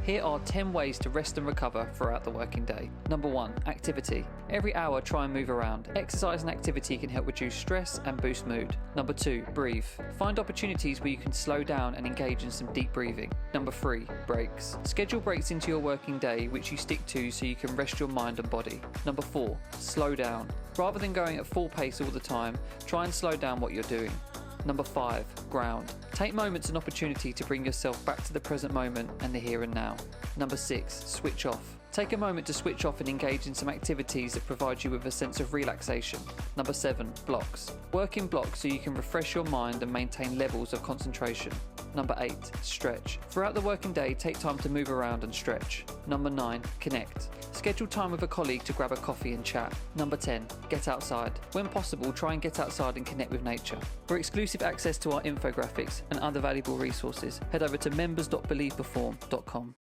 Here are 10 ways to rest and recover throughout the working day. Number 1, activity. Every hour try and move around. Exercise and activity can help reduce stress and boost mood. Number 2, breathe. Find opportunities where you can slow down and engage in some deep breathing. Number 3, breaks. Schedule breaks into your working day which you stick to so you can rest your mind and body. Number 4, slow down. Rather than going at full pace all the time, try and slow down what you're doing. Number 5, ground. Take moments and opportunity to bring yourself back to the present moment and the here and now. Number 6, switch off. Take a moment to switch off and engage in some activities that provide you with a sense of relaxation. Number 7, blocks. Work in blocks so you can refresh your mind and maintain levels of concentration. Number 8, stretch. Throughout the working day, take time to move around and stretch. Number 9, connect. Schedule time with a colleague to grab a coffee and chat. Number 10, get outside. When possible, try and get outside and connect with nature. For exclusive access to our infographics and other valuable resources, head over to members.believeperform.com.